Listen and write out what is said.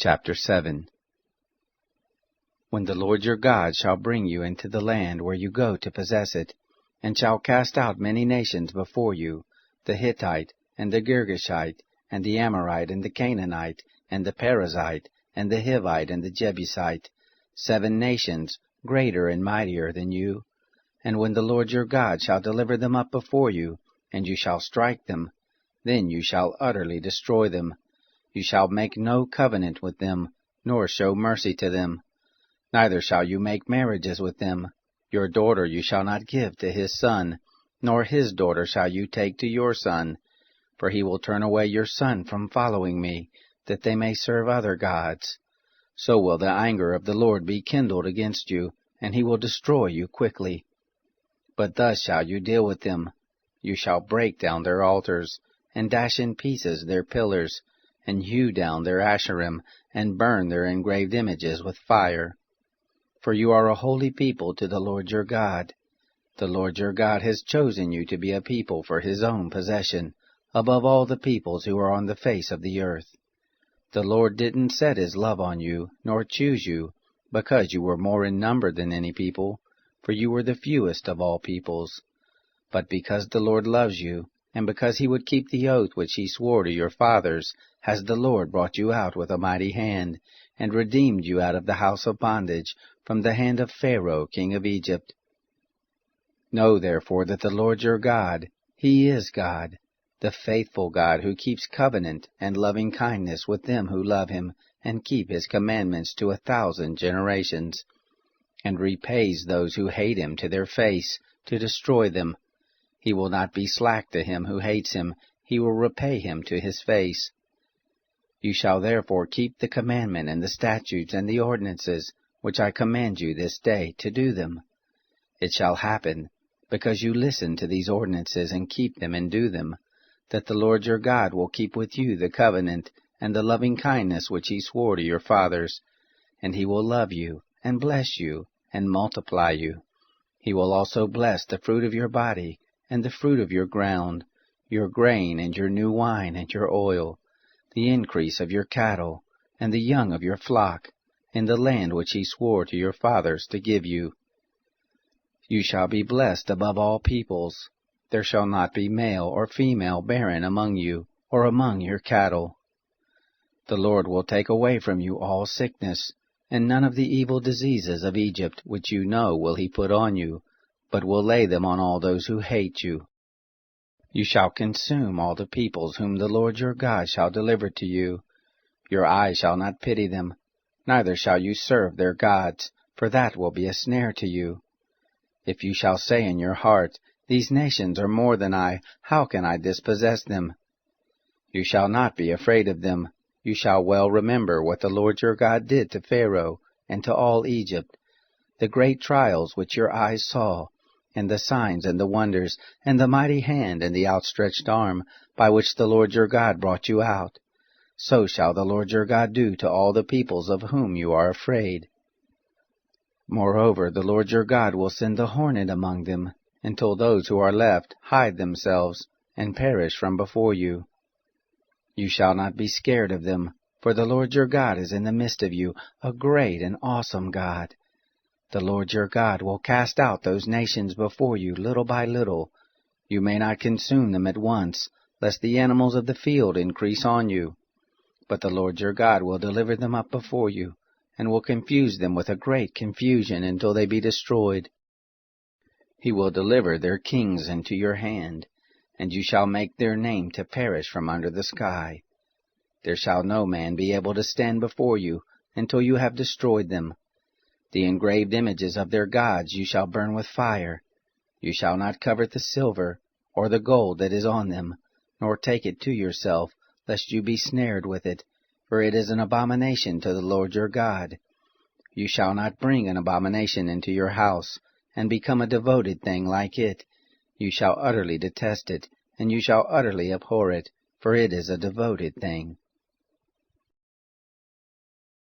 Chapter 7. When the Lord your God shall bring you into the land where you go to possess it, and shall cast out many nations before you, the Hittite, and the Girgashite, and the Amorite, and the Canaanite, and the Perizzite, and the Hivite, and the Jebusite, 7 nations, greater and mightier than you. And when the Lord your God shall deliver them up before you, and you shall strike them, then you shall utterly destroy them. You shall make no covenant with them, nor show mercy to them. Neither shall you make marriages with them. Your daughter you shall not give to his son, nor his daughter shall you take to your son. For he will turn away your son from following me, that they may serve other gods. So will the anger of the Lord be kindled against you, and he will destroy you quickly. But thus shall you deal with them. You shall break down their altars, and dash in pieces their pillars, and hew down their Asherim, and burn their engraved images with fire. For you are a holy people to the Lord your God. The Lord your God has chosen you to be a people for his own possession, above all the peoples who are on the face of the earth. The Lord didn't set his love on you, nor choose you, because you were more in number than any people, for you were the fewest of all peoples. But because the Lord loves you, and because he would keep the oath which he swore to your fathers, has the Lord brought you out with a mighty hand, and redeemed you out of the house of bondage, from the hand of Pharaoh king of Egypt. Know therefore that the Lord your God, he is God, the faithful God who keeps covenant and loving kindness with them who love him, and keep his commandments to 1,000 generations, and repays those who hate him to their face, to destroy them. He will not be slack to him who hates him, he will repay him to his face. You shall therefore keep the commandment and the statutes and the ordinances, which I command you this day to do them. It shall happen, because you listen to these ordinances and keep them and do them, that the Lord your God will keep with you the covenant and the loving kindness which he swore to your fathers, and he will love you, and bless you, and multiply you. He will also bless the fruit of your body, and the fruit of your ground, your grain, and your new wine, and your oil, the increase of your cattle, and the young of your flock, in the land which he swore to your fathers to give you. You shall be blessed above all peoples. There shall not be male or female barren among you, or among your cattle. The Lord will take away from you all sickness, and none of the evil diseases of Egypt which you know will he put on you, but will lay them on all those who hate you. You shall consume all the peoples whom the Lord your God shall deliver to you. Your eye shall not pity them, neither shall you serve their gods, for that will be a snare to you. If you shall say in your heart, these nations are more than I, how can I dispossess them? You shall not be afraid of them. You shall well remember what the Lord your God did to Pharaoh and to all Egypt, the great trials which your eyes saw, and the signs and the wonders, and the mighty hand and the outstretched arm, by which the Lord your God brought you out. So shall the Lord your God do to all the peoples of whom you are afraid. Moreover, the Lord your God will send the hornet among them, until those who are left hide themselves, and perish from before you. You shall not be scared of them, for the Lord your God is in the midst of you, a great and awesome God. The Lord your God will cast out those nations before you little by little. You may not consume them at once, lest the animals of the field increase on you. But the Lord your God will deliver them up before you, and will confuse them with a great confusion until they be destroyed. He will deliver their kings into your hand, and you shall make their name to perish from under the sky. There shall no man be able to stand before you until you have destroyed them. The engraved images of their gods you shall burn with fire. You shall not covet the silver, or the gold that is on them, nor take it to yourself, lest you be snared with it, for it is an abomination to the Lord your God. You shall not bring an abomination into your house, and become a devoted thing like it. You shall utterly detest it, and you shall utterly abhor it, for it is a devoted thing.